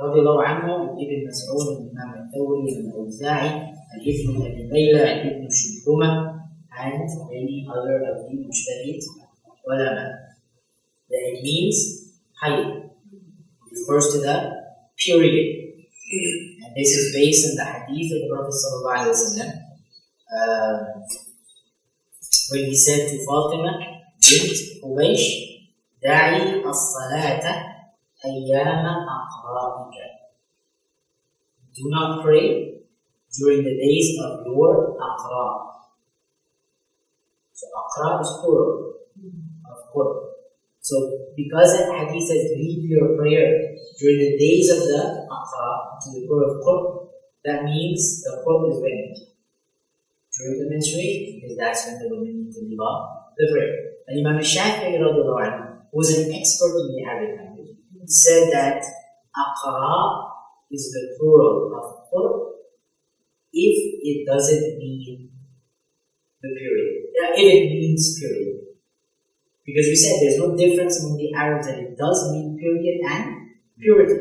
رضي الله عنه ابن مسعود الإمام الثوري الأوزاعي الابن أبي ليلى الابن شبرمة and many other of the mujtahid ulama. That it means hayd. It refers to the period. And this is based on the hadith of the Prophet sallallahu alaihi wasallam when he said to Fatima bint Hubaysh, Da'i as-salata ayyama aqra'ika. Do not pray during the days of your aqra'. So aqra' is plural of Qur'an. So because that hadith says leave your prayer during the days of the aqra' to the plural of Qur'an, that means the Qur'an is when? During the menstruation, because that's when the women need to leave off the prayer. And Imam Shafi'i radiallahu anhu, who was an expert in the Arabic language, said that aqra' is the plural of Qur'an if it doesn't mean the period. If it means period. Because we said there's no difference among the Arabs that it does mean period and purity.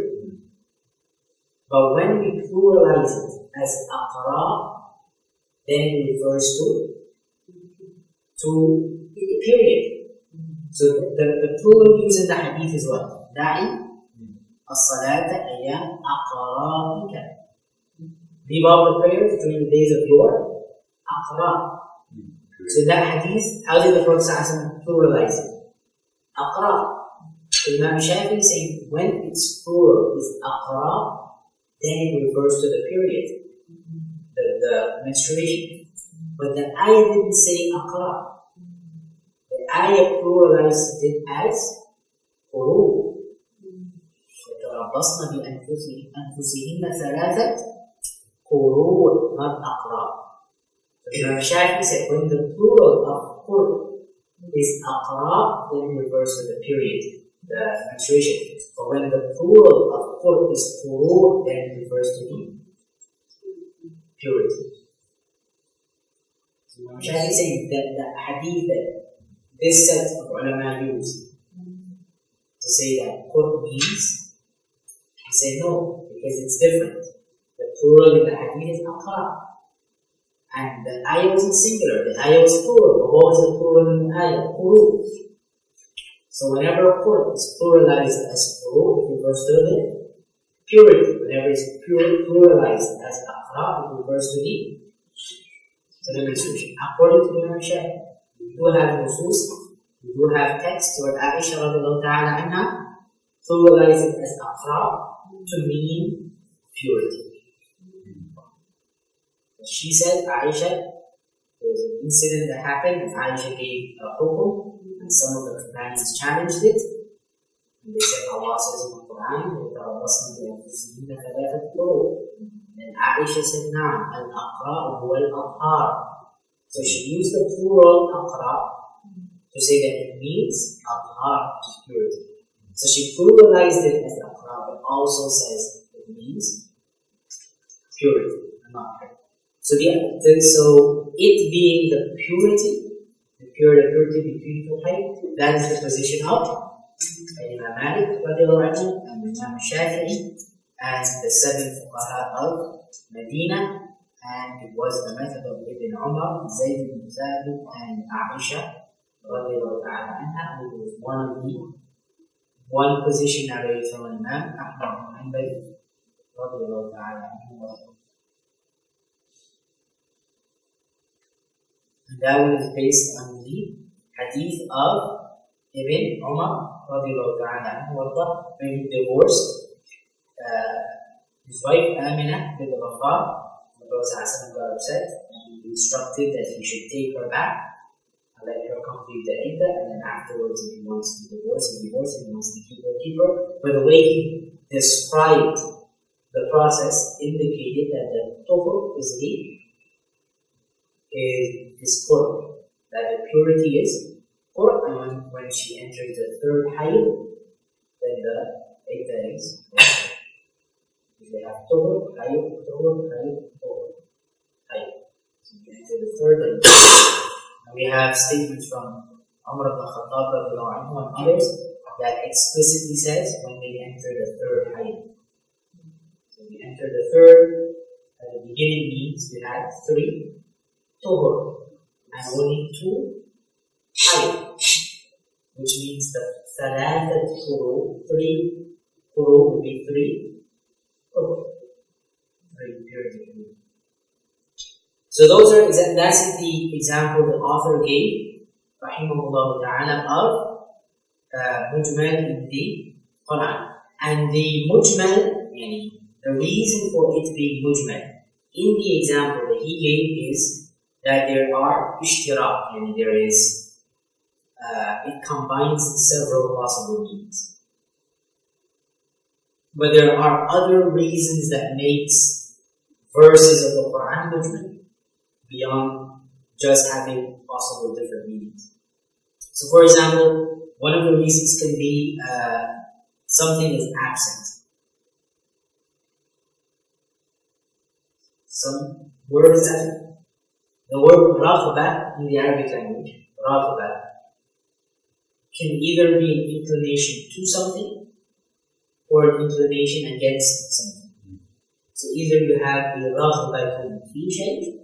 But when we pluralize it as aqra', then it refers to period. So the plural used in the hadith is what? Da'i as-salata ayyam aqra'ika. Leave out the prayers during the days of your aqra'. So in that hadith, how did the Prophet ﷺ pluralize it? Aqra'. So Imam Shafi'i is saying when its plural is aqra', then it refers to the period, the menstruation. But the ayah didn't say aqra'. The ayah pluralized it as quru'. وَتَرَبَّصْنَ بِأَنفُسِهِنَّ ثَلَاثَةَ قُرُوءٍ, not aqra'. Imam Shafi'i said when the plural of Qur'an is aqra', then it refers to the period, the menstruation. But when the plural of Qur'an is quru', then it refers to the purity. So Imam Shafi'i is saying that the hadith that this set of ulama use to say that Qur'an means, he said no, because it's different. The plural in the hadith is aqra'. And the ayah wasn't singular, the ayah was plural. But what was the plural in the ayah? Quru'. So whenever a Qur'an is pluralized as quru', it refers to the purity. Whenever it's pluralized as aqra', it refers to the menstruation. According to Imam Shafi'i, we do have nusus, we do have text where Aisha radiallahu ta'ala anha pluralized it as aqra' to mean purity. She said, Aisha, there was an incident that happened, and Aisha gave a hukum, and some of the companions challenged it. And they said, Allah says in the Qur'an, and Aisha said, Naam, al-aqra' huwa al-athhar. So she used the plural aqra' to say that it means athhar, which is purity. So she pluralized it as aqra', but also says it means purity, and not purity. So it being the purity between two height, that is the position of Imam Malik and Imam Shafi'i and the 7 fuqaha of Madina, and it was the method of Ibn Umar, Zayd ibn Thabit, and Aisha radiallahu ta'ala anha, who was one position narrated from Imam Ahmad ibn Hanbal radiallahu ta'ala anhu. And that one is based on the hadith of Ibn Umar radiallahu ta'ala anhu, when he divorced his wife Amina bin Ghafar. The Prophet got upset and he instructed that he should take her back and let her complete the iddah, and then afterwards if he wants to divorce, he divorces, if he wants to keep her. But the way he described the process indicated that the tuhur is Qur'an, that the purity is Qur'an. When she enters the third hayd, then the iddah is if they have tuhur, hayd, tuhur, hayd, tuhur, hayd. So you enter the third hayd. And we have statements from Umar ibn Khattab and others that explicitly says when they enter the third hayd. means we had 3 tuhur and only 2 hayd, which means the thalathat quru, 3 quru would be 3 tuhur, 3 periods. So that's the example the author gave, rahimahullah ta'ala, of mujmal in the Qur'an. And the mujmal, the reason for it being mujmal in the example that he gave is that there are ishtiraq, there is, it combines several possible meanings. But there are other reasons that makes verses of the Qur'an mujmal beyond just having possible different meanings. So for example, one of the reasons can be something is absent. Some word is absent. The word raghba in the Arabic language, raghba, can either be an inclination to something or an inclination against something. So either you have a raghbatun fi shay,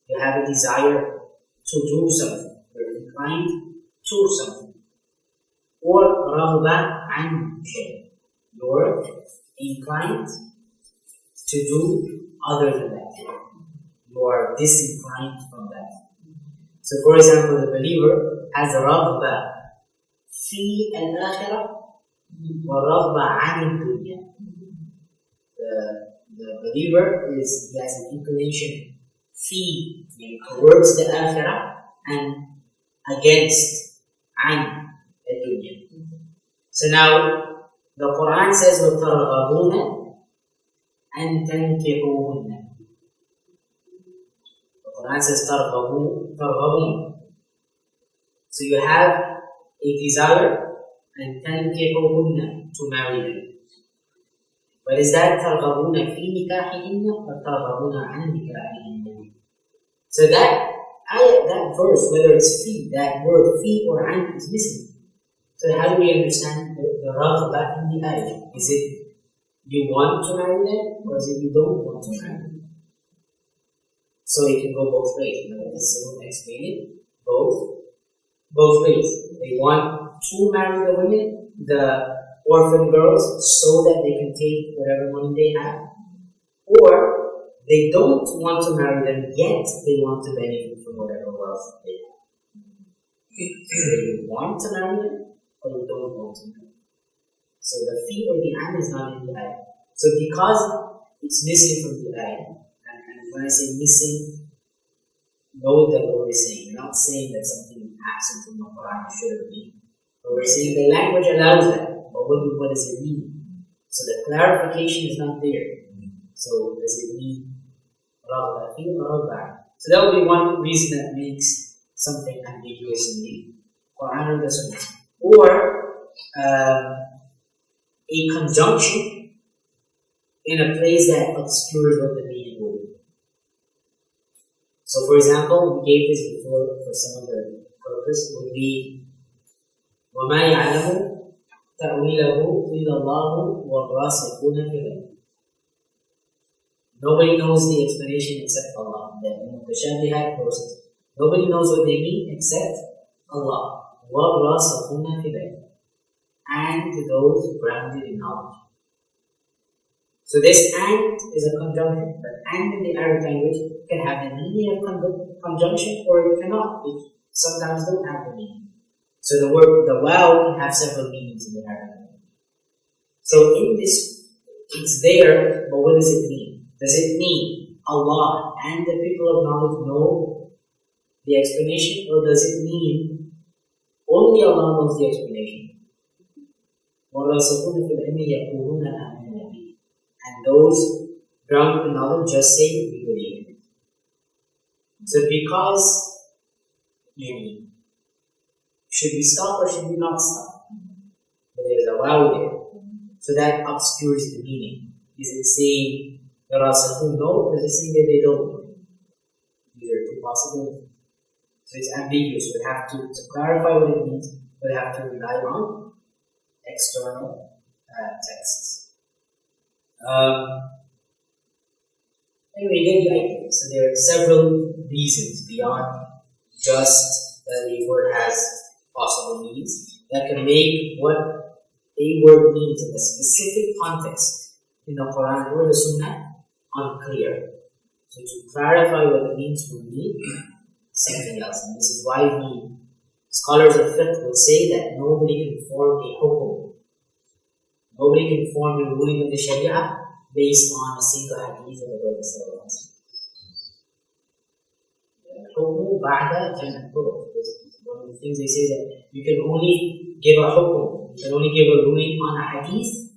you have a desire to do something, you're inclined to something, or raghba an shay, you're inclined to do other than that. You are disinclined from that. So for example, the believer has a raghba fi al-akhirah wa raghba an dunya. The believer he has an inclination fi, towards the akhirah, and against an dunya. So now the Quran says وَتَرْغَبُونَ أَن تَنْكِحُوهُنَّ. The Quran says تَرْغَبُونَ. So you have a desire and تَنْكِحُوهُنَّ, to marry them. But is that تَرْغَبُونَ فِي نِكَاحِهِنَّ or تَرْغَبُونَ عَنْ نِكَاحِهِنَّ? So that verse, whether it's fi, that word fi or an is missing. So how do we understand the raghba in the ayah? Is it you want to marry them, or is it you don't want to marry them? So it can go both ways. As someone explained it, both ways. They want to marry the women, the orphan girls, so that they can take whatever money they have, or they don't want to marry them, yet they want to benefit from whatever wealth they have. So you want to marry them, or you don't want to marry them. So the fi or the an is not in the ayah. So because it's missing from the ayah, and when I say missing, know that what we're saying. We're not saying that something is absent from the Quran should be. But we're saying the language allows that. But what does it mean? So the clarification is not there. So does it mean raghba fi or raghba? So that would be one reason that makes something ambiguous in the Quran or the Sunnah. Or a conjunction in a place that obscures what the meaning will be. So for example, we gave this before for some of the purpose, would be وَمَا يَعْلَمُ تَأْوِيلَهُ إِلَّا اللَّهُ وَالرَّاسِخُونَ فِي الْعِلْمِ. Nobody knows the explanation except Allah. The Shabihat verses. Nobody knows what they mean except Allah. وَالرَّاسِخُونَ فِي الْعِلْمِ. And those grounded in knowledge. So this and is a conjunction, but and in the Arabic language can have the meaning of conjunction, or it cannot. It sometimes don't have the meaning. So the wow can have several meanings in the Arabic language. So in this, it's there, but what does it mean? Does it mean Allah and the people of knowledge know the explanation, or does it mean only Allah knows the explanation? وَالرَّاسِخُونَ فِي الْعِلْمِ يَقُولُونَ آمَنَّا بِهِ. And those grounded in knowledge just say, we believe it. So because, should we stop or should we not stop? But there's a wow there. So that obscures the meaning. Is it saying the Rasikhun know, or is it saying that they don't know? These are two possibilities. So it's ambiguous. We have to clarify what it means, we have to rely on external texts. Anyway, you get the idea. So there are several reasons beyond just that a word has possible meanings that can make what a word means in a specific context in the Quran or the Sunnah unclear. So to clarify what it means, we need something else. And this is why the scholars of fiqh would say that nobody can form a hukum. Nobody can form a ruling of the Sharia based on a single hadith of the Prophet sallallahu alaihi wasallam. Hukum ba'da jam' al-turuq. One of the things they say is that you can only give a hukum, you can only give a ruling on a hadith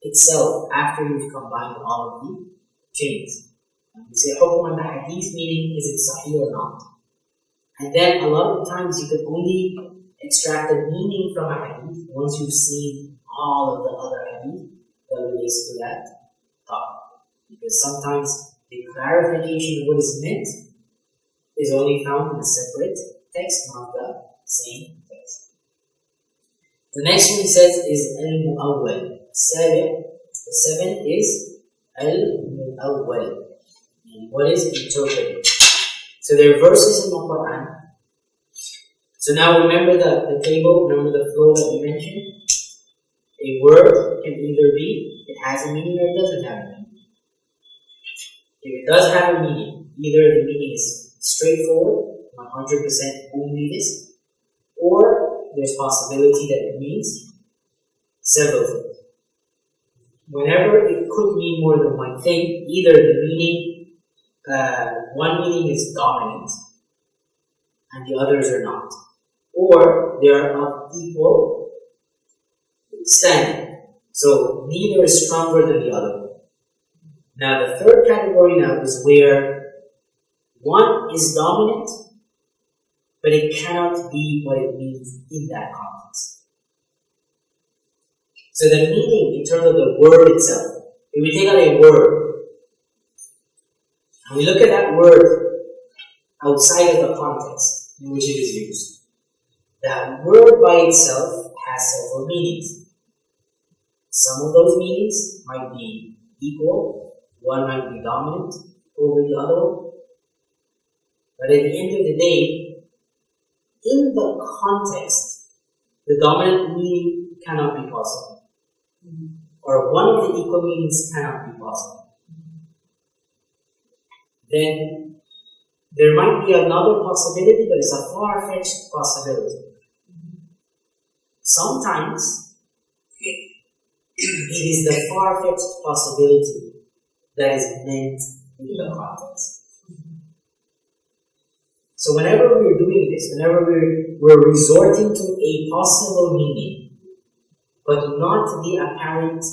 itself after you've combined all of the chains. We say hukum on the hadith, meaning is it sahih or not. And then a lot of times you can only extract the meaning from a hadith once you've seen all of the other hadith that relates to that topic. Because sometimes the clarification of what is meant is only found in a separate text, not the same text. The next one he says is al-mu'awwal. The seventh is al-mu'awwal. What is interpreted? So there are verses in the Qur'an. So now remember the table, remember the flow that we mentioned. A word can either be, it has a meaning or it doesn't have a meaning. If it does have a meaning, either the meaning is straightforward, 100% only this, or there's possibility that it means several things. Whenever it could mean more than one thing, either the meaning one meaning is dominant and the others are not, or they are of equal standing. So neither is stronger than the other. Now the third category now is where one is dominant, but it cannot be what it means in that context. So the meaning in terms of the word itself, if we take out a word, and we look at that word outside of the context in which it is used, that word by itself has several meanings. Some of those meanings might be equal, one might be dominant over the other, but at the end of the day, in the context, the dominant meaning cannot be possible, or one of the equal meanings cannot be possible. Then there might be another possibility, but it's a far-fetched possibility. Sometimes it is the far-fetched possibility that is meant in the context. So whenever we're doing this, whenever we're resorting to a possible meaning, but not the apparent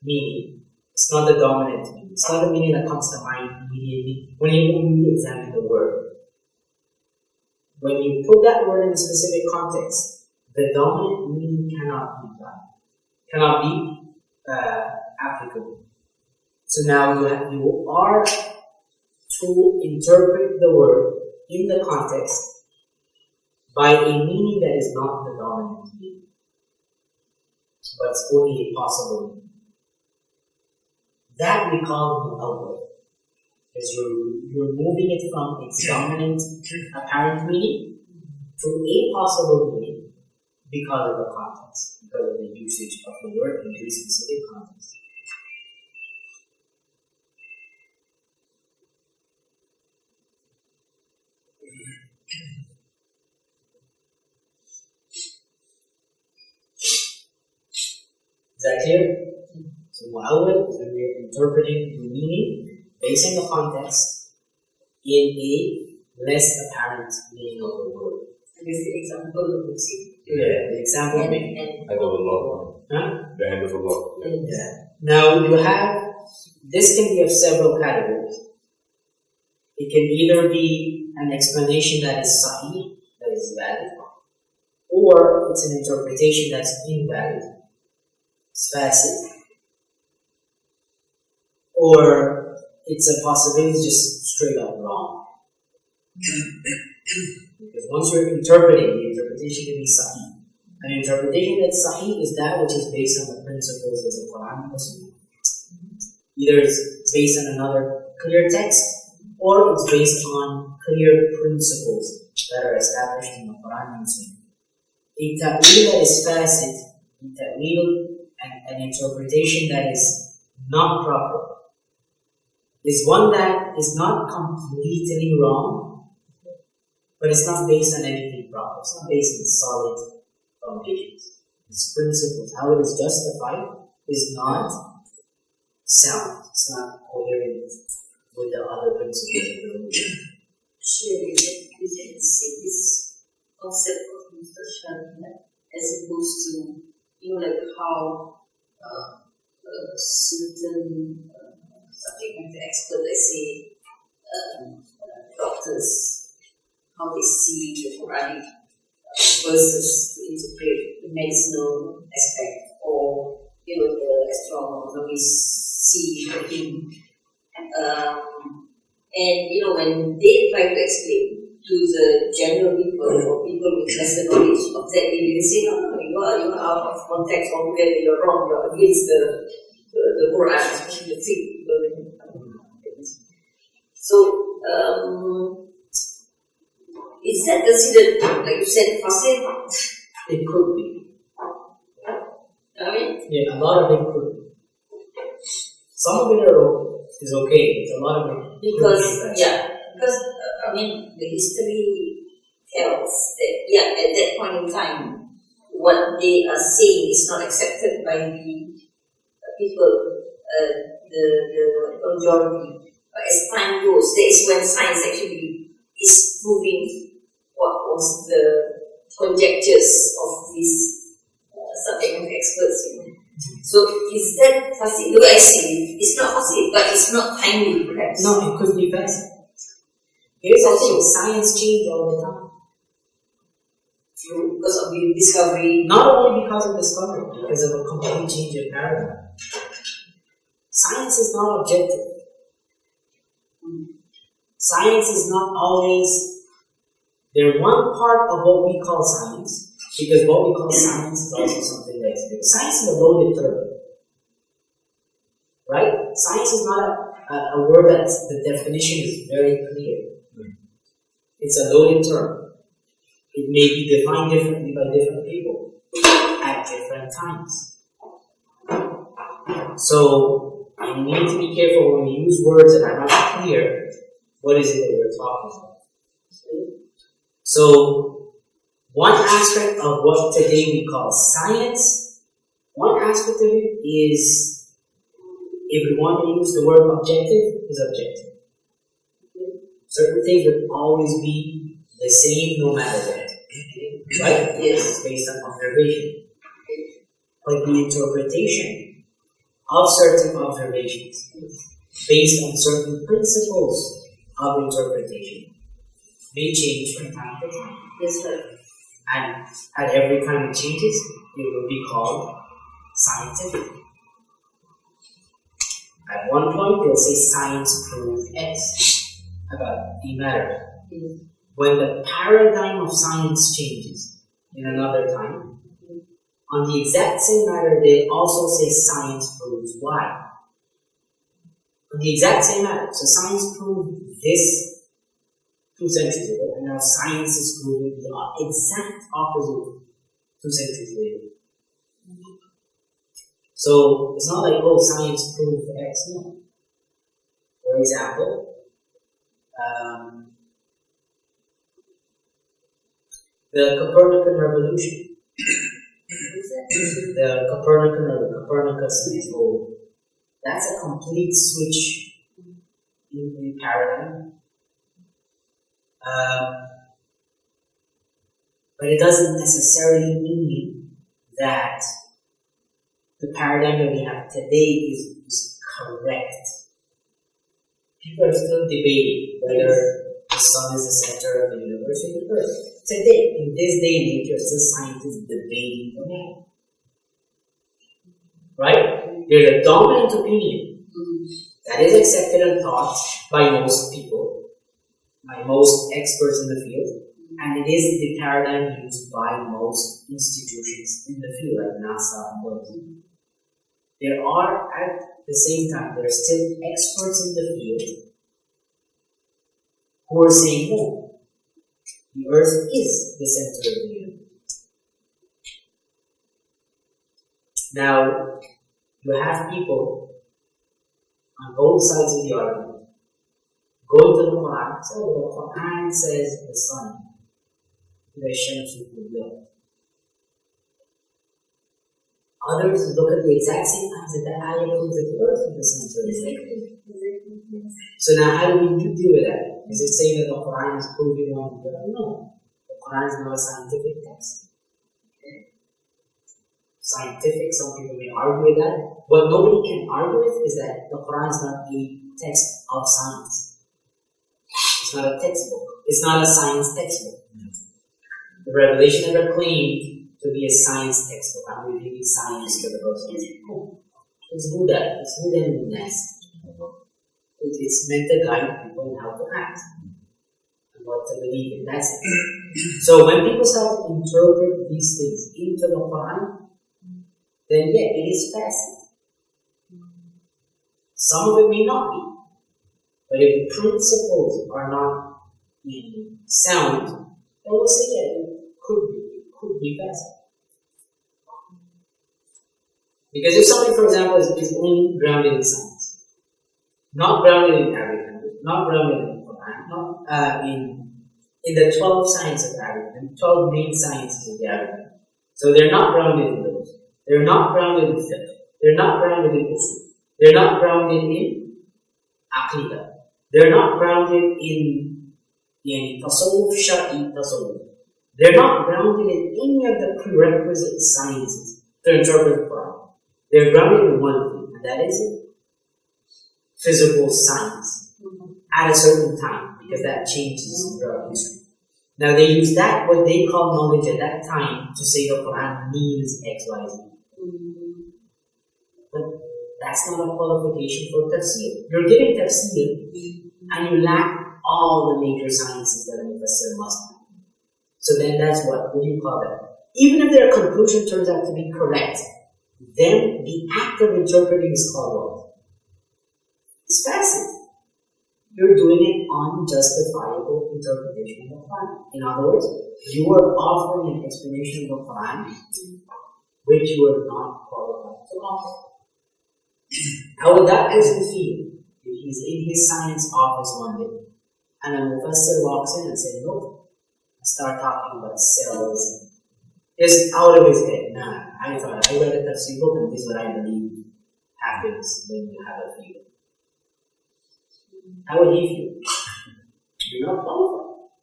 meaning, it's not the dominant meaning, it's not the meaning that comes to mind immediately when you examine the word. When you put that word in a specific context, the dominant meaning cannot be done, cannot be applicable. So now you are to interpret the word in the context by a meaning that is not the dominant meaning, but it's only a possible meaning. That we call mu'awwal, because you're moving it from its dominant apparent meaning to a possible meaning because of the context, because of the usage of the word in a specific context. Is that clear? So mu'awwal is when we are interpreting the meaning based on the context in a less apparent meaning of the word. And this is the example we see. Yeah, the example. End of Allah. Huh? The end of Allah. Yeah. Now you have, this can be of several categories. It can either be an explanation that is sahih, that is valid, or it's an interpretation that's invalid, it's fasid, or it's a possibility just straight up wrong. Because once you're interpreting, the interpretation can be sahih. An interpretation that's sahih is that which is based on the principles of the Qur'an and the Sunnah. Either it's based on another clear text, or it's based on clear principles that are established in the Quran and Sunnah. A ta'wil that is fasid, a ta'wil and an interpretation that is not proper, is one that is not completely wrong, but it's not based on anything proper. It's not based on solid foundations. Its principles, how it is justified, is not sound. It's not coherent with the other principles of the religion. Surely we can see this concept of mustashab as opposed to, like how certain subject matter experts, let's say doctors, how they see the Quranic verses to interpret the medicinal aspect, or the astronomers see the thing. And when they try to explain to the general people or people with lesser knowledge of that, they say, no, you are out of context altogether, you're wrong, you're against the Qur'an, especially the fiqh. So, is that considered, like you said, fasid? It could be. I mean? Yeah, a lot of it could be. Some of it is okay, but a lot of it because the history tells that, at that point in time, what they are saying is not accepted by the people, the majority. But as time goes, that is when science actually is proving what was the conjectures of these subject matter experts. So is that fasid? Do I see? It's not fasid, but it's not timely, perhaps. No, it could be fasid. Here's the thing: science changes all the time. True, because of the discovery. Not only because of discovery, because of a complete change of paradigm. Science is not objective. Science is not always. They're one part of what we call science, because what we call science is also something that's different. Science is a loaded term, right? Science is not a word that the definition is very clear. It's a loaded term. It may be defined differently by different people at different times. So you need to be careful when you use words that are not clear. What is it that we're talking about? So one aspect of what today we call science, one aspect of it is, if we want to use the word objective, is objective. Certain things would always be the same no matter what. Right? Yes. Based on observation. But the interpretation of certain observations, based on certain principles of interpretation, may change from time to time. Yes, sir. And at every time it changes, it will be called scientific. At one point, they'll say science proved X about the matter. When the paradigm of science changes in another time, on the exact same matter, they also say science proves Y. On the exact same matter. So science proved this 2 centuries ago, and now science is proving the exact opposite 2 centuries later. So it's not like, oh, science proved X. No. For example, the Copernican revolution. The Copernican or the Copernicus whole, that's a complete switch in paradigm. But it doesn't necessarily mean that the paradigm that we have today is correct. People are still debating whether the sun is the center of the universe or the earth. Today, in this day and age, there's still scientists debating the matter. Right? There's a dominant opinion that is accepted and taught by most people, by most experts in the field, and it is the paradigm used by most institutions in the field, like NASA and those. There are, at the same time, there are still experts in the field who are saying no. The earth is the center of the universe. Now, you have people on both sides of the argument go to the Qur'an, say, oh, the Qur'an says the sun, the Shamsu Qur'an. Others look at the exact same ayah that the ayah proves that the earth is the center of the universe. So now how do we deal with that? Is it saying that the Qur'an is proving one? No. The Qur'an is not a scientific text. Scientific, some people may argue with that. What nobody can argue with is that the Qur'an is not a text of science. It's not a textbook. It's not a science textbook. The Revelation never claimed to be a science textbook. I'm reading science to the person. No. It's Buddha. It's Buddha and Buddhist. It's meant to guide people in how to act and what to believe in. That's it. So when people start to interpret these things into the Quran, then yeah, it is fascinating. Some of it may not be. But if the principles are not sound, then we'll say yeah, it could be fascinating. Because if something, for example, is only grounded in science, not grounded in Arabic language, not grounded in Quran, not in the 12 sciences of Arabic, and 12 main sciences of the Arabic. So they're not grounded in those. They're not grounded in fiqh. They're not grounded in usul. They're not grounded in aqidah. They're not grounded in tasawwuf, shar'i tasawwuf. They're not grounded in any of the prerequisite sciences to interpret the Quran. They're grounded in one thing, and that is physical science at a certain time, because that changes throughout history. Now they use that, what they call knowledge at that time, to say the Quran means X, Y, Z. But that's not a qualification for tafsir. You're giving tafsir, and you lack all the major sciences that a mufassir must have. So then that's what do you call that? Even if their conclusion turns out to be correct, then the act of interpreting is called what? It's fascinating. You're doing an unjustifiable interpretation of the Quran. In other words, you are offering an explanation of the Quran which you are not qualified to offer. How would that person feel if he's in his science office one day and a mufassir walks in and says, no, start talking about cells. Just out of his head. Nah, I thought I read a tafsir book and this is what I believe happens when you have a fever. How would he feel? You're not qualified.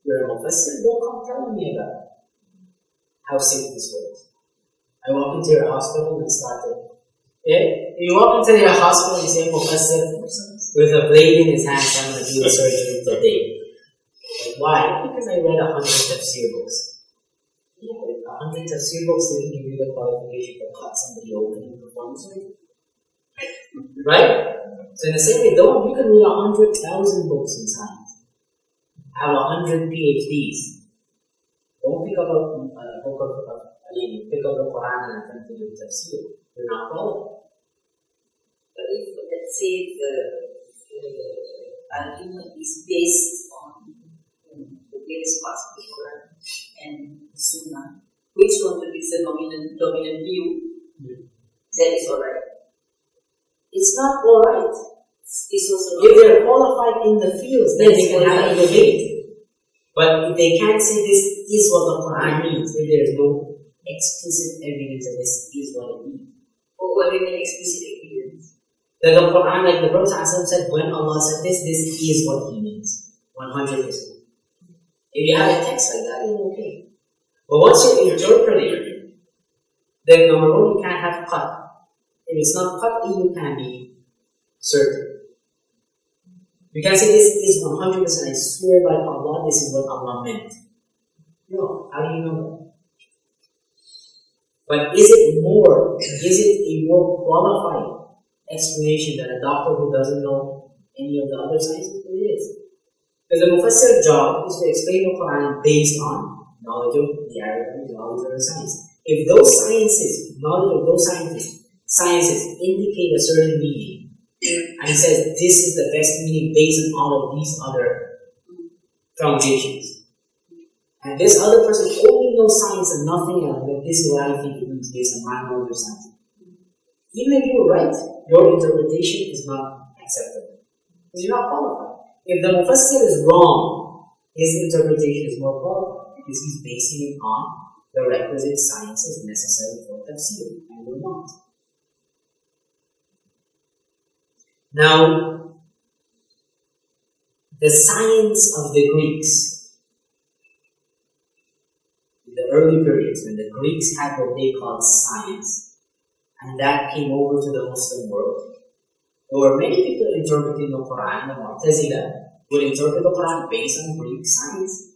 You're a mufassir, don't come telling me about how sickness works. I walk into your hospital and start it. Yeah? You walk into your hospital and you say, mufassir, with a blade in his hand, I'm going to do a surgery today. Like, why? Because I read 100 tafsir books. Yeah, 100 tafsir books didn't give you the qualification to cut somebody open and perform surgery. Right? So in the same way, you can read 100,000 books in science, have 100 PhDs. Don't pick up pick up the Quran and attempt to do tafsir. You're not qualified. But if, let's say, the argument is based on the various parts of the Quran and the Sunnah, which contradicts the dominant view, that is alright. It's not alright. It's also if they're qualified in the fields, then they can have a debate. But if they can't say this is what the Quran means, if there's no explicit evidence that this is what it means. Or what do you mean explicit evidence? That the Quran, like the Prophet said, when Allah said this is what he means. 100%. If you have a text like that, then okay. But once you're interpreting, then number one, you can't have qat. If it's not qat, you can be certain. You can't say this is 100%, I swear by Allah, this is what Allah meant. No, how do you know that? But is it a more qualified explanation than a doctor who doesn't know any of the other sciences? It is. Because the mufassir's job is to explain the Quran based on knowledge of the Arabic, knowledge of the science. If those knowledge of those sciences indicate a certain meaning, and he says this is the best meaning based on all of these other foundations. And this other person only knows science and nothing else, but this is what I think it means based on my knowledge of science. Even if you're right, your interpretation is not acceptable. Because you're not qualified. If the Mufassir is wrong, his interpretation is more qualified because he's basing it on the requisite sciences necessary for tafsir, and we're not. Now, the science of the Greeks, in the early periods when the Greeks had what they called science, and that came over to the Muslim world, there were many people interpreting the Qur'an. The Mu'tazila would interpret the Qur'an based on Greek science.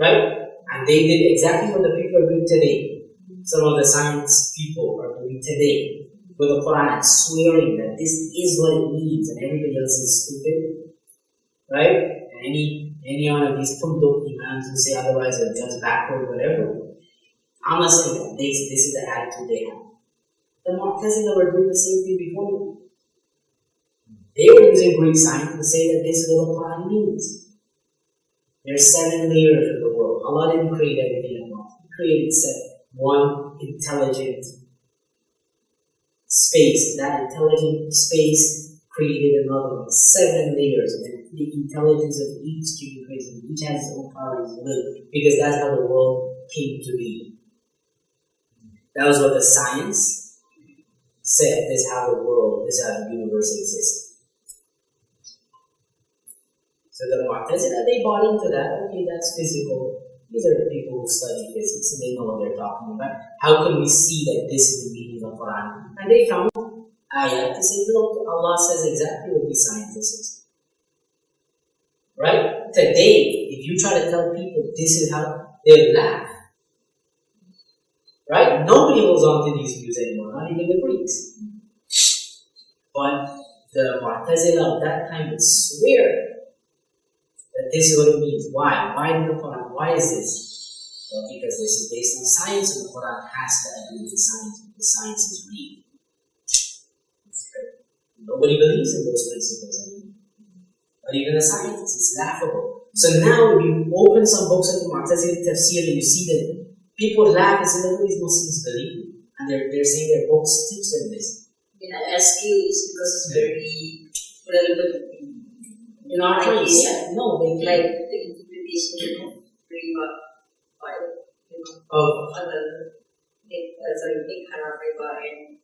Right? And they did exactly what the people are doing today. Some of the science people are doing today with the Qur'an, swearing that this is what it means and everybody else is stupid. Right? And any one of these Punduk imams who say otherwise are just backward, whatever. I'm not saying that. This is the attitude they have. The Mu'tazila were doing the same thing before them. They were using Greek science to say that this is what the Qur'an means. There are 7 layers of the world. Allah didn't create everything at once. He created one intelligent space. That intelligent space created another one. 7 layers. And the intelligence of each human creation. Each has its own power, its will. Because that's how the world came to be. That was what the science said. This is how the world, this is how the universe exists. So the Mu'tazila, they bought into that. Okay, that's physical. These are the people who study physics and they know what they're talking about. How can we see that this is the meaning of Quran? And they found ayat to say, look, Allah says exactly what these scientists say. Right? Today, if you try to tell people this is how, they'll laugh. Right? Nobody holds on to these views anymore, not even the Greeks. But the Mu'tazila of that time would swear that this is what it means. Why? Why in the Quran? Why is this? Well, because this is based on science, and the Quran has to agree with science, because science is real. Nobody believes in those principles anymore. But even the scientists, it's laughable. So now, if you open some books of the Mu'tazila tafsir and you see that people laugh and say, look, these Muslims believe. And they're saying their books teach them this. Can I ask you, it's because it's very relevant in our case? Yeah. No, they like the interpretation of Delima by other Riba and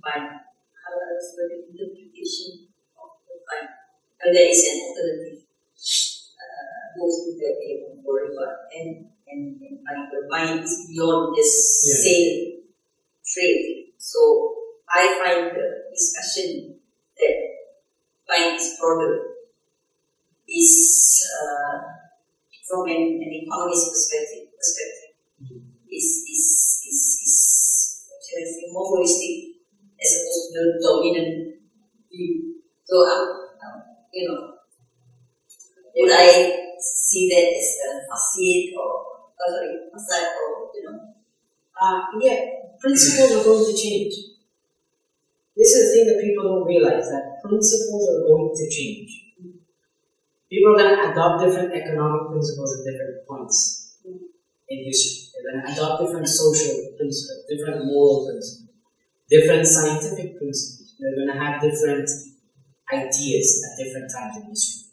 by Hala's interpretation of the time. And there is an alternative Muslim that they want for Riba and like the mind is beyond this sale trade. So I find the discussion that mind is broader is from an economist perspective is more holistic as opposed to the dominant view. So would I see that as a fasid or principles are going to change. This is the thing that people don't realize, that principles are going to change. People are going to adopt different economic principles at different points in history. They're going to adopt different social principles, different moral principles, different scientific principles. They're going to have different ideas at different times in history.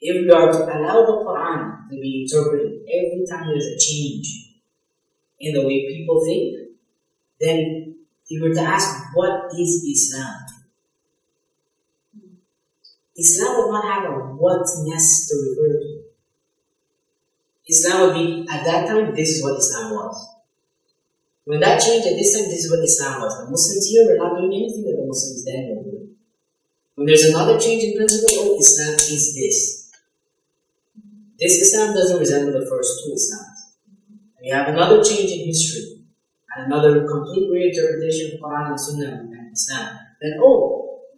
If we are to allow the Quran to be interpreted every time there's a change in the way people think, then if we were to ask, what is Islam? Islam would not have a whatness to refer to. Islam would be, at that time, this is what Islam was. When that changed, at this time, this is what Islam was. The Muslims here were not doing anything that the Muslims then were doing. When there's another change in principle, Islam is this. This Islam doesn't resemble the first two Islams. We have another change in history, and another complete reinterpretation of Quran and Sunnah and Islam. Then,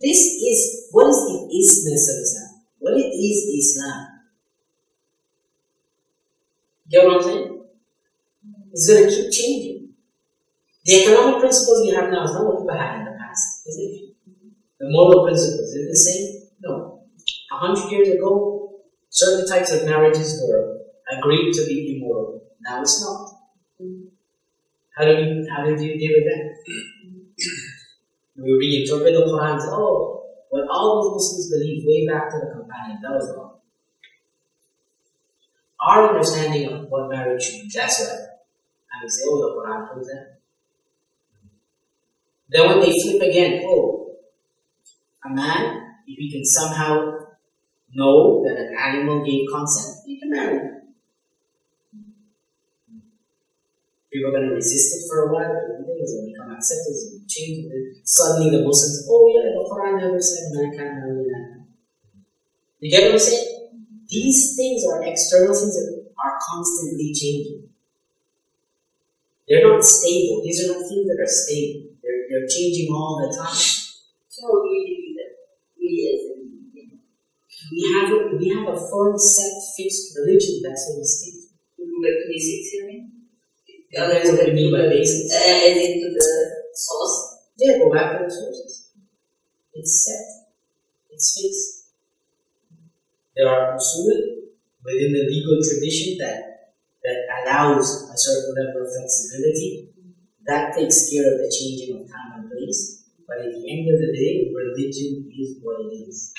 this is, what is the isness of Islam? What is Islam? Get what I'm saying? It's going to keep changing. The economic principles we have now is not what people had in the past, is it? The moral principles, is it the same? No. 100 years ago, certain types of marriages were agreed to be immoral. Now it's not. How did you deal with that? We reinterpret the Quran and say, oh, what all those Muslims believed way back to the companion, that was wrong. Our understanding of what marriage should be, that's right. And we say, oh, the Quran proves that. Then when they flip again, oh, a man, if he can somehow know that an animal gave consent, he can marry him. People are going to resist it for a while, and then it's going to become accepted and change. Suddenly the Muslims, oh yeah, the Quran never said man can't marry that. You get what I'm saying? These things are external things that are constantly changing. They're not stable. These are not things that are stable. They're changing all the time. So how do we deal with that? We have a firm, set, fixed religion. That's what we stick to. We go back to basics, you mean? Depends what you mean by basics. As into the source? Yeah, go back to the sources. It's set. It's fixed. There are usul within the legal tradition that allows a certain level of flexibility. That takes care of the changing of time and place. But at the end of the day, religion is what it is.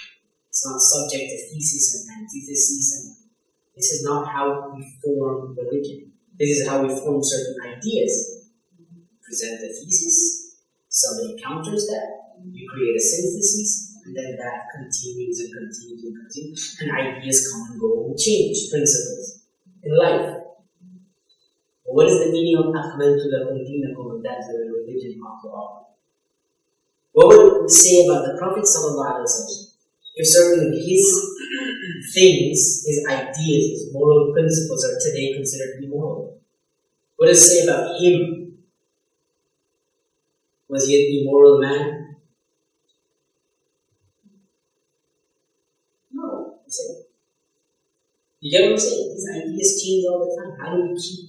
It's not subject to thesis and antithesis. This is not how we form religion. This is how we form certain ideas. Present a thesis, somebody counters that, you create a synthesis, and then that continues and continues and continues, and ideas come and go and change principles in life. But what is the meaning of أَخْمَلْتُ لَكُمْ دِينَكُمْ, and that's the religion after all? What would it say about the Prophet ﷺ if certain of his things, his ideas, his moral principles are today considered immoral? What does it say about him? Was he an immoral man? No. You get what I'm saying? These ideas change all the time. How do we keep?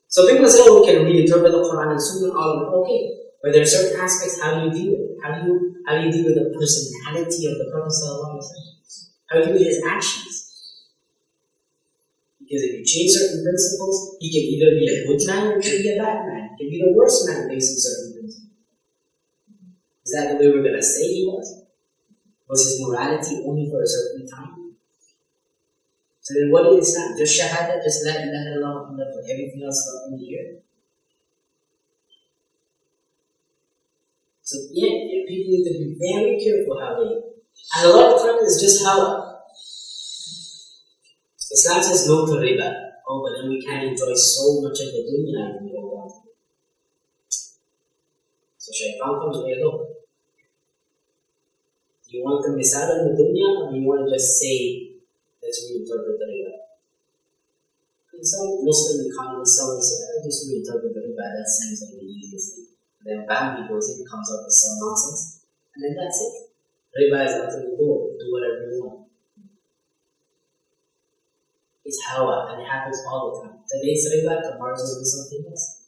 So people say, oh, we can reinterpret the Quran and Sunnah, all of it. Okay. But there are certain aspects, how do you deal with it? How do you deal with the personality of the Prophet ﷺ? How do you deal with his actions? Because if you change certain principles, he can either be a good man or he can be a bad man. He can be the worst man based on certain principles. Is that the way we're going to say he was? Was his morality only for a certain time? So then what is Islam? Just shahada, just la ilaha illallah, for everything else up in the air. So yeah, people need to be very careful how they... And a lot of times it's just how... Islam says no to riba. Oh, but then we can't enjoy so much of the dunya and we don't want it. So shaitan comes way low. Do you want the misal in the dunya, or do you want to just say, let's reinterpret the riba? And some Muslim economists, some will say, just reinterpret the riba, that seems like the easiest thing. And then bam, he goes in, comes up with some nonsense, and then that's it. Riba is out of the door, do whatever you want. It's hawa, and it happens all the time. Today's riba, tomorrow's will be something else.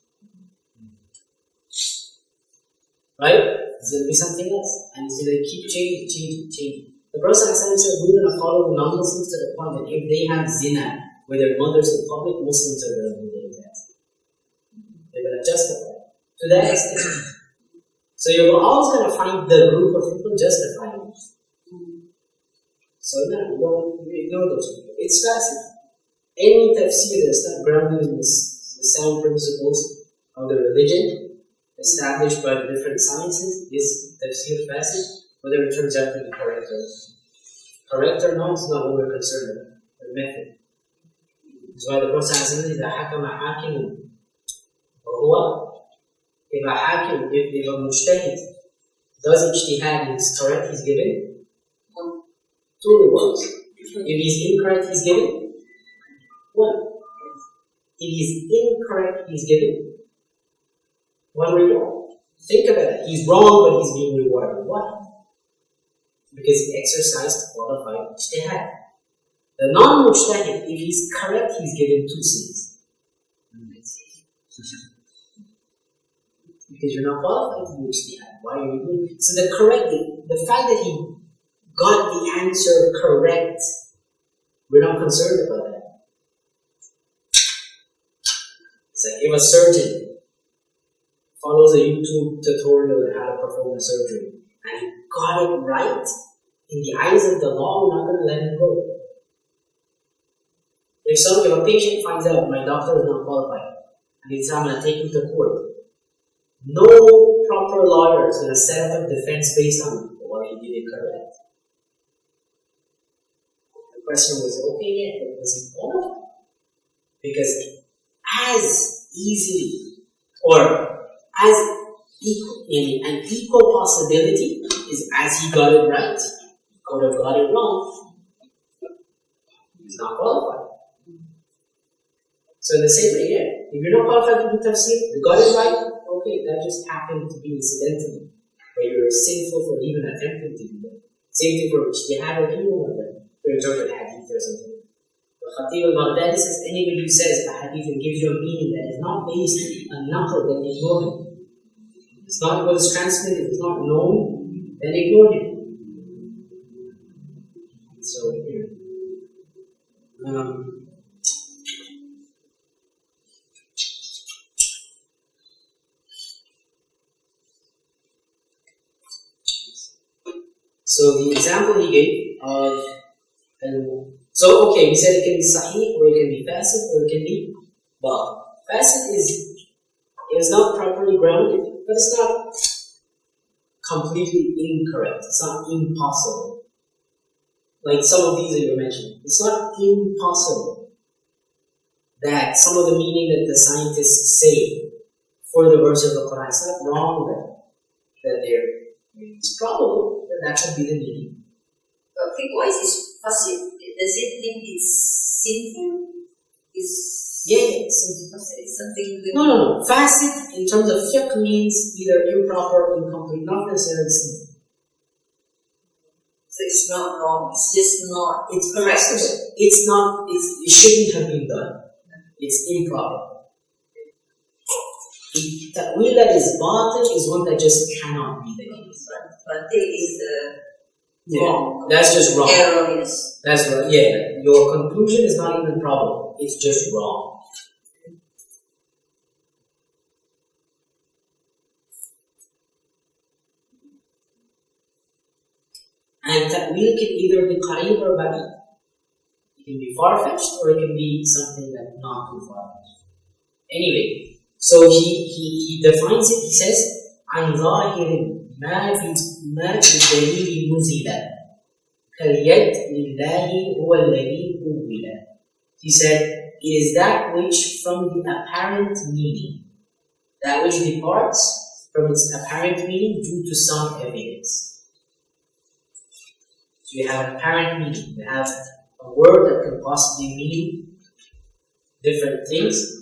Right? It's going to be something else. And it's going to keep changing. The Prophet ﷺ said, we're going to follow the non-Muslims to the point that if they have zina with their mothers in public, Muslims are going to do their test. They're going to justify it. To that extent. So you're always going to find the group of people justifying it. So no, you don't ignore those people. It's fascinating. Any tafsir that's not grounded in the sound principles of the religion established by the different sciences is tafsir fasid, whether it turns out to be correct or not, it's not what we're concerned about. The method. That's why the Prophet says, إِذَا حَكَمَ حَاكِمٌ وَهُوَ if a mujtahid does ijtihad and is correct, he's given 2 rewards. If he's incorrect, he's given 1. If he's incorrect, he's given 1 reward. Think about it. He's wrong, but he's being rewarded. Why? Because he exercised qualified ijtihad. The non-mujtahid, if he's correct, he's given 2 sins. Because you're not qualified to do ijtihad. Why are you doing it? So the fact that he got the answer correct We're not concerned about that. It's like if a surgeon follows a YouTube tutorial on how to perform a surgery and he got it right, in the eyes of the law, we're not going to let him go. If a patient finds out my doctor is not qualified and he says I'm going to take him to court, no proper lawyer is going to set up a defense based on what he did incorrect. The question was, okay, yeah, but was he qualified? Because as easily or as an equal possibility is as he got it right, he could have got it wrong. He's not qualified. So in the same way, yeah, if you're not qualified to do tafsir, you got it right, okay, that just happened to be incidental, but you're sinful for even attempting to do that. Same thing for ijtihad or any one of them, to interpret hadith or something. The Khatib al-Baghdadi says, anybody who says a hadith and gives you a meaning that is not based on naql, then ignore him. It's not what is transmitted, it's not known, then ignore him. So here. So the example he gave of, so okay, we said it can be sahih, or it can be fasid, or it can be batil. Fasid is not properly grounded, but it's not completely incorrect. It's not impossible. Like some of these that you mentioned, it's not impossible that some of the meaning that the scientists say for the verse of the Qur'an, it's not wrong that they're. It's probable that could be the meaning. But fiqh-wise is fasid. Does it think it's sinful? It's sinful. It's something. No. Fasid in terms of fiqh means either improper or incomplete, not necessarily sinful. So it's not wrong. It's just not. It's correct. It's not. It shouldn't have been done. It's improper. The ta'wil that is batil is one that just cannot be the case. But it is wrong. That's just wrong. Erroneous. That's right. Yeah, your conclusion is not even probable. It's just wrong. And ta'wil can either be qareeb or ba'id. It can be far-fetched or it can be something that's not too far-fetched. Anyway. So he defines it, he says, عن ظاهر ما في الدليل نزل كاليد لله هو الذي أول. He said, it is that which from the apparent meaning, that which departs from its apparent meaning due to some evidence. So you have apparent meaning, you have a word that can possibly mean different things.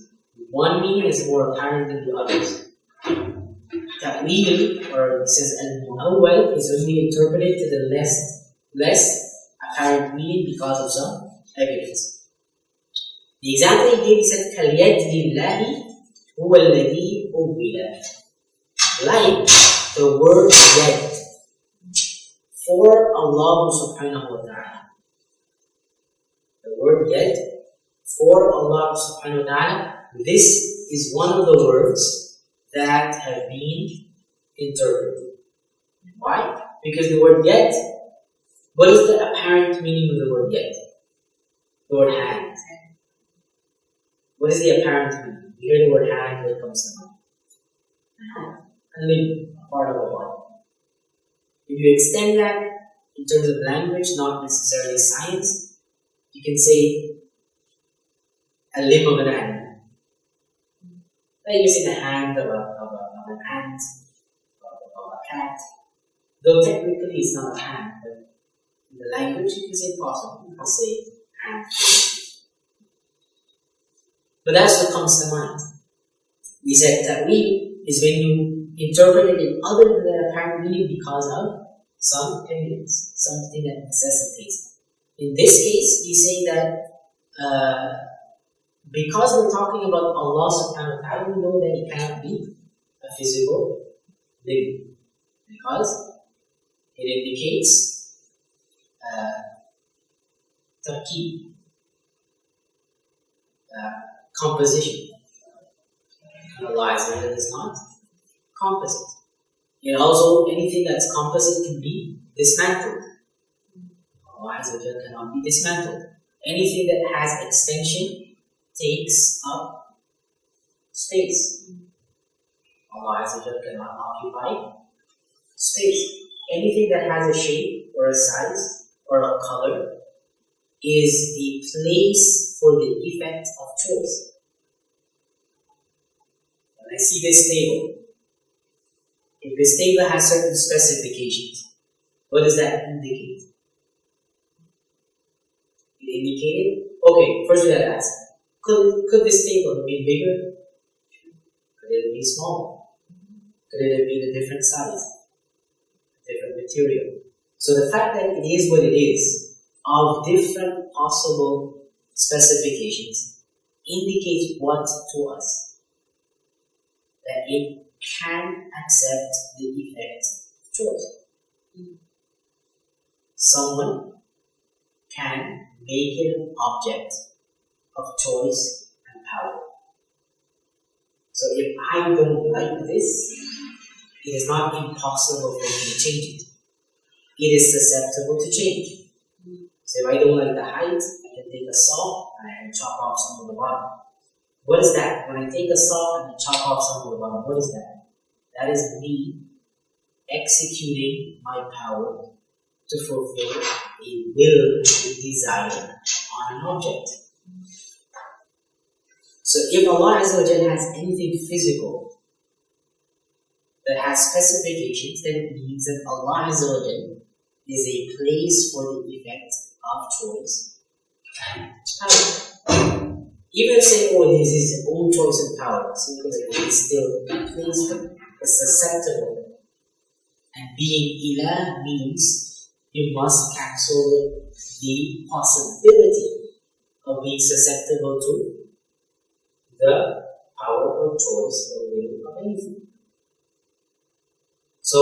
One meaning is more apparent than the others. Ta'wil, or it says al-mu'awwal, is only interpreted to the less apparent meaning because of some evidence. The example he gave, he said, كَالْيَدْ لِلَّهِ هُوَ الَّذِي أُوِّلَ. Like the word yad for Allah subhanahu wa ta'ala. The word yad for Allah subhanahu wa ta'ala. This is one of the words that have been interpreted. Why? Because the word yet, what is the apparent meaning of the word yet? The word hand. What is the apparent meaning? You hear the word hand, what comes to mind? Hand. A limb, a part of a body. If you extend that in terms of language, not necessarily science, you can say a limb of an animal. Like you say the hand of an ant, of a cat. Though technically it's not a hand, but in the language you can say possible. You can say hand. But that's what comes to mind. We said ta'wil is when you interpret it in other than the apparent meaning because of some evidence, something that necessitates it. In this case, you say that because we're talking about Allah subhanahu wa ta'ala, we know that it cannot be a physical thing. Because it indicates tarkeeb. composition. And Allah Azza wa Jalla is not composite. And also, anything that's composite can be dismantled. Allah Azza wa Jalla cannot be dismantled. Anything that has extension takes up space. Allah Azza wa Jalla cannot occupy space. Anything that has a shape or a size or a color is the place for the effect of choice. When I see this table, if this table has certain specifications, what does that indicate? It indicated, okay, first we have to ask, could this table have been bigger? Could it have been smaller? Could it have been a different size? A different material? So the fact that it is what it is, of different possible specifications, indicates what to us? That it can accept the effect of choice. Someone can make it an object of choice and power. So if I don't like this, it is not impossible for me to change it. It is susceptible to change. So if I don't like the height, I can take a saw and I can chop off some of the bottom. What is that? When I take a saw and I chop off some of the bottom, what is that? That is me executing my power to fulfill a will, a desire on an object. So if Allah Azza wa Jalla has anything physical that has specifications, then it means that Allah Azza wa Jalla is a place for the effect of choice and power. Even if say, oh, it is his own choice and power, simply it is still a place for it's susceptible. And being ilah means you must cancel the possibility of being susceptible to the power or choice or will of anything. So,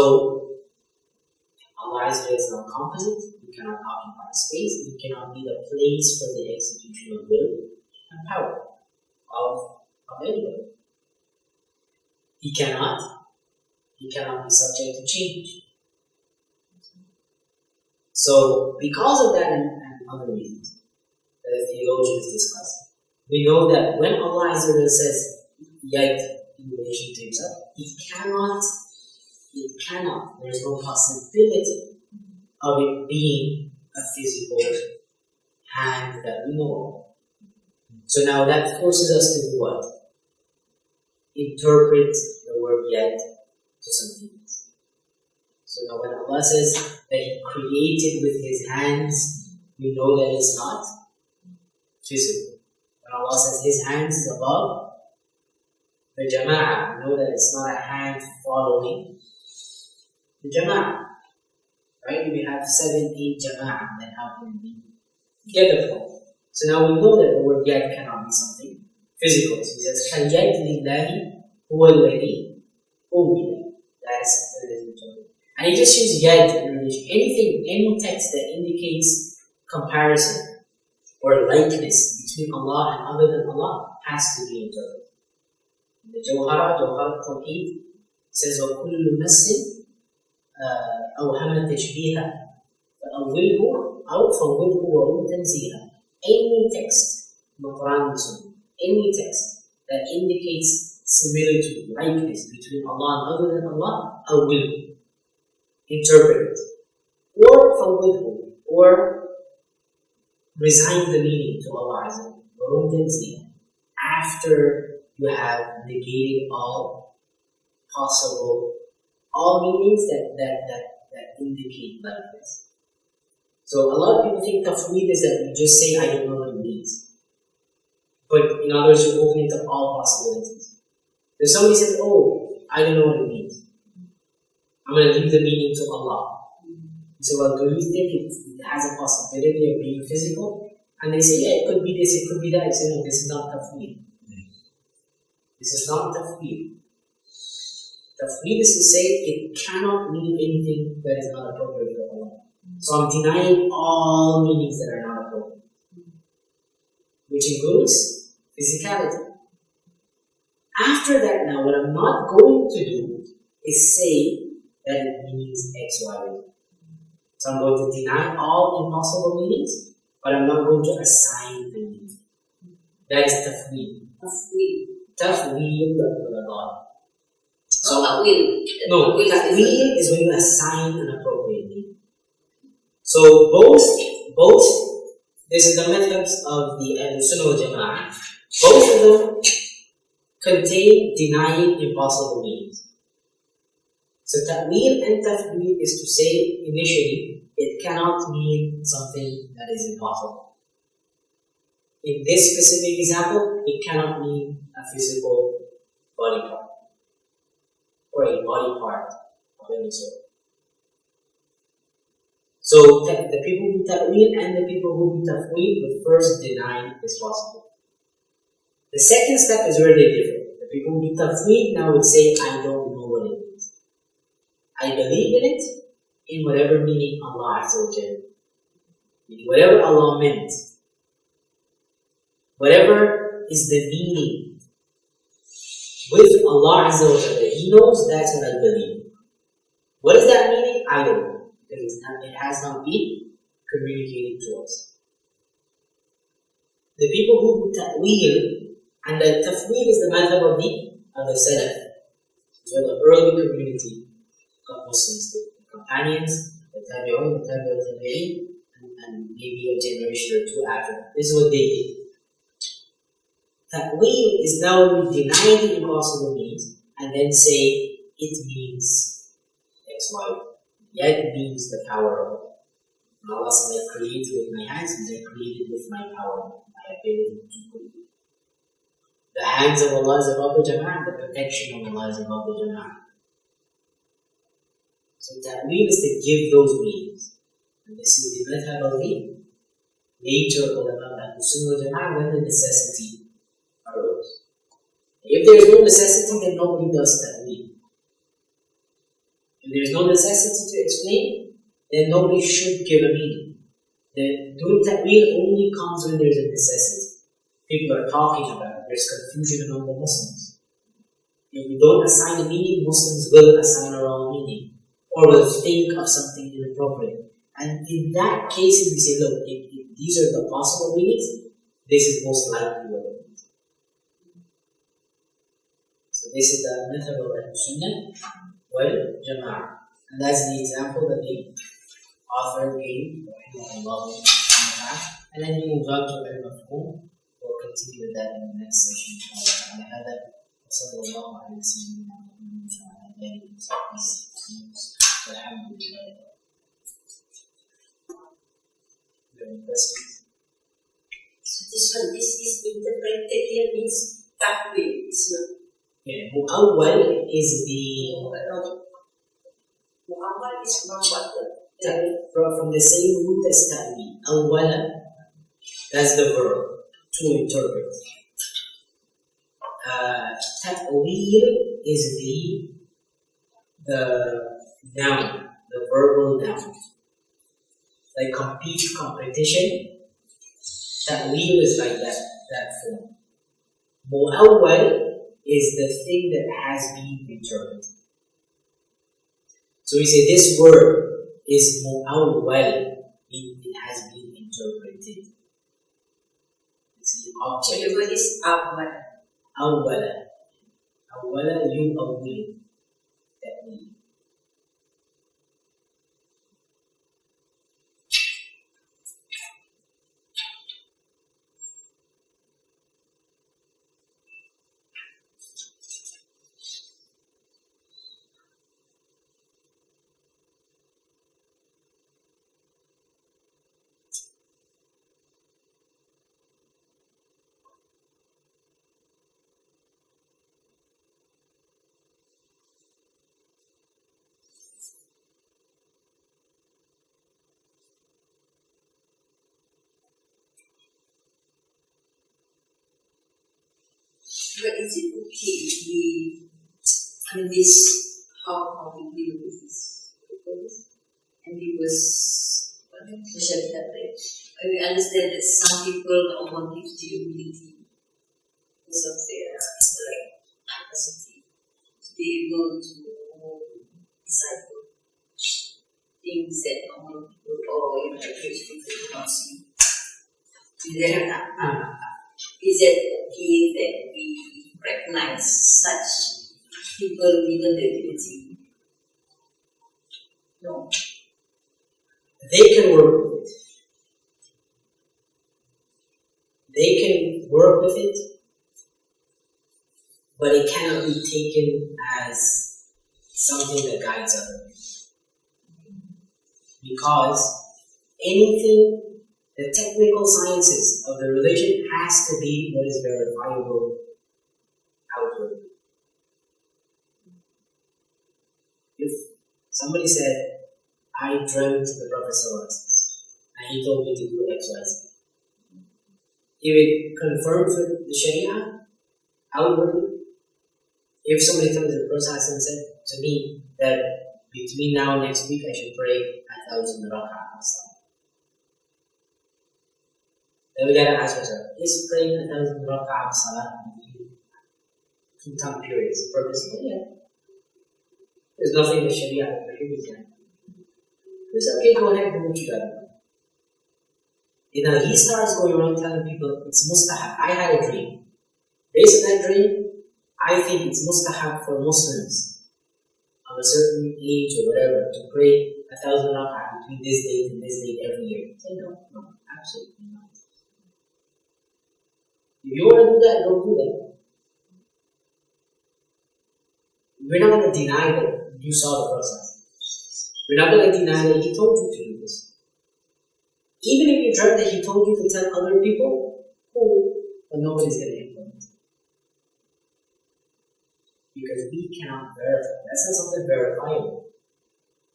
Allah is not composite, He cannot occupy space, He cannot be the place for the execution of will and power of anyone. He cannot be subject to change. So, because of that and other reasons that the theologians discuss, we know that when Allah says yad in relation to Himself, it cannot, there is no possibility of it being a physical hand that we know of. So now that forces us to do what? Interpret the word yad to something else. So now when Allah says that He created with His hands, we know that it's not physical. When Allah says His hands is above the jama'ah, we know that it's not a hand following the jama'ah. Right? We have 7, 8 jama'ah that happen to be together. So now we know that the word yad cannot be something physical. So He says, كَالْيَدْ لِلَّهِ هُوَ الَّذِي أُمِّلَ. That is something that is important. And He just used yad in relation. Any text that indicates comparison or likeness between Allah and other than Allah has to be interpreted. The Jawhara Tawheed says, وَكُلُّ نَسٍ أَوْهَمَ تَشْبِيهًا فَأَوِّلْهُ أَوْ فَوِّلْهُ وَرُمْ تَنْزِيهًا. Any text in the Qur'an and Sunnah, any text that indicates similitude, likeness between Allah and other than Allah, أَوِّلْهُ, interpret it. Or فَوِّلْهُ, or resign the meaning to Allah Azza wa Jalla, after you have negated all meanings that indicate likeness. So a lot of people think tafweed is that you just say, I don't know what it means. But in other words, you open it to all possibilities. If somebody says, oh, I don't know what it means, I'm going to leave the meaning to Allah. You say, well, do you think it has a possibility of being physical? And they say, yeah, it could be this, it could be that. You say, no, this is not tafweed. This is not tafweed. Tafweed is to say it cannot mean anything that is not appropriate for Allah. So I'm denying all meanings that are not appropriate. Which includes physicality. After that, now what I'm not going to do is say that it means X, Y, Z. So I'm going to deny all impossible meanings, but I'm not going to assign the meaning. That is tafweed. Tafweed with Allah. So no, tafweed is when you assign an appropriate meaning. So both this is the methods of the Sunnah wal Jama'ah. Both of them contain denying impossible meanings. So ta'weel and tafweed is to say initially it cannot mean something that is impossible. In this specific example, it cannot mean a physical body part or a body part of any sort. So the people who ta'weel and the people who tafweed will first deny is possible. The second step is really different. The people who tafweed now would say, I don't know what it means. I believe in it in whatever meaning Allah Azza wa Jalla. Whatever Allah meant. Whatever is the meaning with Allah Azza wa Jalla, He knows that's what I believe. What is that meaning? I don't know. Because it has not been communicated to us. The people who ta'weel, and the tafweed is the method of the Salaf, so the early community of Muslims, the companions, the tabi'un, the tabi'in, and maybe a generation or two after that. This is what they did. Ta'weel is now when we deny the impossible means and then say it means X, Y. Yeah, it means the power of Allah. Allah said, I created with my hands and I created with my power, my ability to create. The hands of Allah is above the Jama'ah, the protection of Allah is above the Jama'ah. So ta'weel is to give those meanings. And this is the method of the nature of the Sunnah wal Jama'ah when the necessity arose. If there is no necessity, then nobody does ta'weel. If there is no necessity to explain, then nobody should give a meaning. Doing ta'weel only comes when there is a necessity. People are talking about it. There's confusion among the Muslims. If we don't assign a meaning, Muslims will assign a wrong meaning or will think of something inappropriate. And in that case, we say, look, if these are the possible meanings, this is most likely what it means. So this is the method of Sunnah wal Jama'ah. And that's the example that the author gave, and then he moves on to al-mafhum. We'll continue with that in the next session. وصلى الله على سيدنا محمد وعلى آله وصحبه وسلم والحمد لله. So this is interpreted here means ta'weel. Yeah, mu'awwal is the mu'awwal is from the same root as ta'weel. Awwala, that's the verb, to interpret. Ta'weel is the noun, the verbal noun. Like competition, ta'weel is like that form. Mu'awwal is the thing that has been interpreted. So we say this word is mu'awwal, it has been interpreted. It's the object. So the word is awwal. Awwala. Awwala yu'awwil. That means. But is it okay if we, this, how we deal with this? And it was, especially that way. We understand that some people don't want to stability. because of their capacity to be able to decipher things that normal people or average people do not see. Is it okay that we recognize such people given the ability? No. They can work with it. They can work with it, but it cannot be taken as something that guides others. Because anything, the technical sciences of the religion has to be what is verifiable outwardly. If somebody said, I dreamt the Prophet and he told me to do X, Y, Z. If it confirms with the Sharia outwardly, if somebody comes to the Prophet and said to me that between now and next week I should pray 1,000 rak'ah of salah, then we gotta ask ourselves, is praying 1,000 rak'ah of salah between two time periods purposeful? Yeah. There's nothing in the Sharia that prohibits that. It's okay, go ahead and do what you gotta do. He starts going around telling people it's mustahab. I had a dream. Based on that dream, I think it's mustahab for Muslims of a certain age or whatever to pray 1,000 rak'ah between this date and this date every year. Say no, absolutely not. If you want to do that, don't do that. We're not going to deny that you saw the process. We're not going to deny that he told you to do this. Even if you dreamt that he told you to tell other people, cool, but nobody's going to implement it. Because we cannot verify. That's not something verifiable.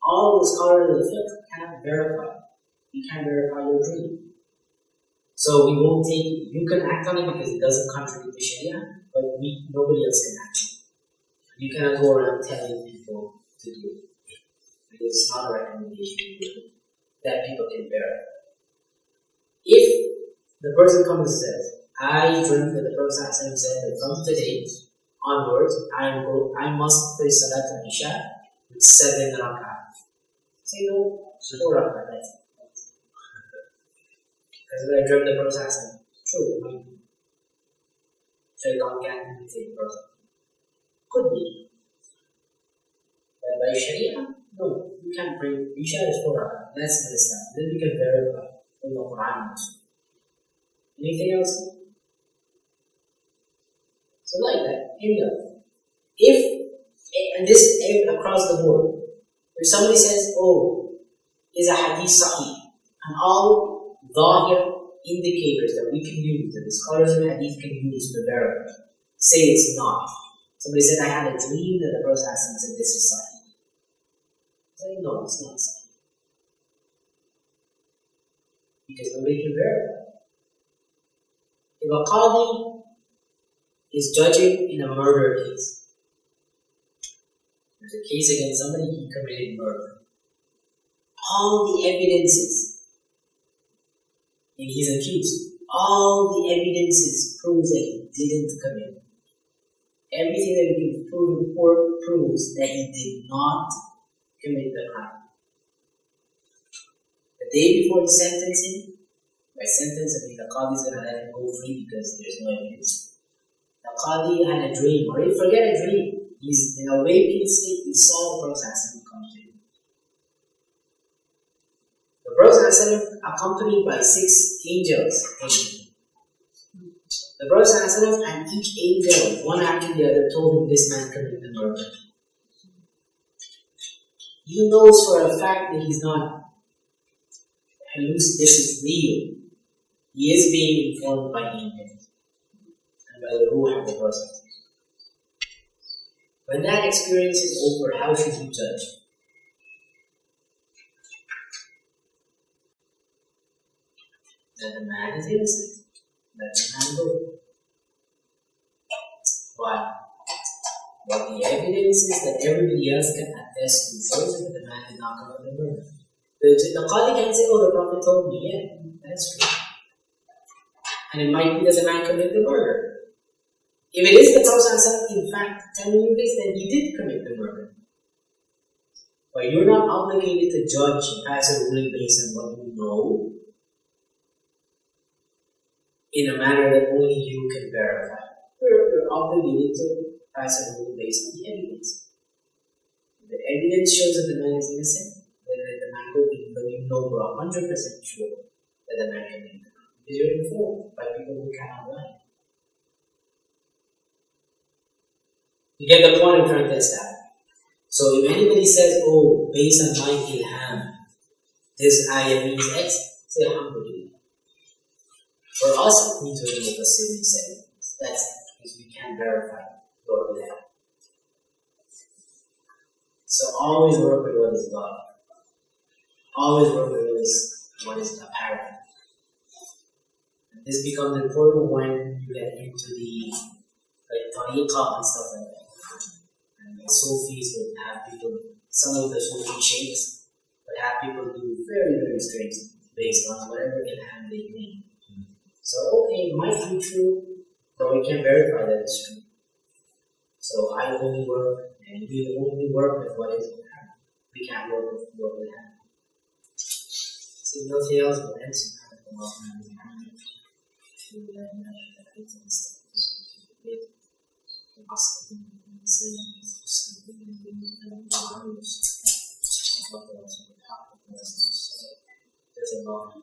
All the scholars of the fiqh cannot verify. You can't verify your dream. So we won't take it. You can act on it because it doesn't contradict the Sharia, but nobody else can act on it. You cannot go around telling people to do it. Because it's not a recommendation that people can verify. If the person comes and says, I dreamt that the Prophet said that from today onwards, I must pray Salat al-Isha with 7 rak'ah. Say no, 4 rak'ah, that's it. Because when I dreamt the Prophet said, true, Shaitan can't imitate the Prophet. Could be. But by Sharia, no, you can't pray. Isha is 4 rak'ah. That's the Islam. Then we can verify in the Qur'an. Anything else? So like that, any other. And this is across the board. If somebody says, oh, is a hadith sahih, and all dhahir indicators that we can use, that the scholars of hadith can use to verify, say it's not. Somebody said, I had a dream that the Prophet said this is sahih. Say no, it's not sahih. Because nobody can verify. If a qadi is judging in a murder case, there's a case against somebody, he committed murder. All the evidences, and he's accused, all the evidences proves that he didn't commit. Everything that we can prove in court proves that he did not commit the crime. The day before the sentencing, by sentence, the Qadi is going to let him go free because there's no evidence. The Qadi had a dream, or forget a dream. He's in a waking sleep, he saw the Prophet come to him. The Prophet accompanied by 6 angels came to him. The Prophet and each angel, one after the other, told him this man committed the murder. He knows for a fact that he's not hallucinating, this is real. He is being informed by angels and by the ruh of the Prophet. When that experience is over, how should you judge? That the man is innocent. Let the man go. Why? What the evidence is that everybody else can attest to shows that the man did not commit the murder. The Qadi can say, oh, the Prophet told me, yeah, that's true. And it might be that the man committed the murder. If it is the Prophet in fact telling you this, then he did commit the murder. But you're not obligated to judge and pass a ruling based on what you know in a manner that only you can verify. You're obligated to pass a ruling based on the evidence. If the evidence shows that the man is innocent, then let the man go, even though you know for 100% sure that the man committed the crime. Because you're informed by people who cannot lie. You get the point I'm trying to establish. So if anybody says, oh, based on my ilham, this ayah means X, say alhamdulillah. For us, it means what the Mufassirin said. That's because we can't verify what we have. So always work with what is God. Always work with what is apparent. And this becomes important when you get into the tariqah and stuff like that. And the Sufis would have people, some of the Sufi sheikhs would have people do very, very strange based on whatever ilham they think. So, okay, it might be true, but we can't verify that it's true. So, I only work, and we only work with what is ilham. We can't work with what we have. So, nothing else will answer. There's a lot of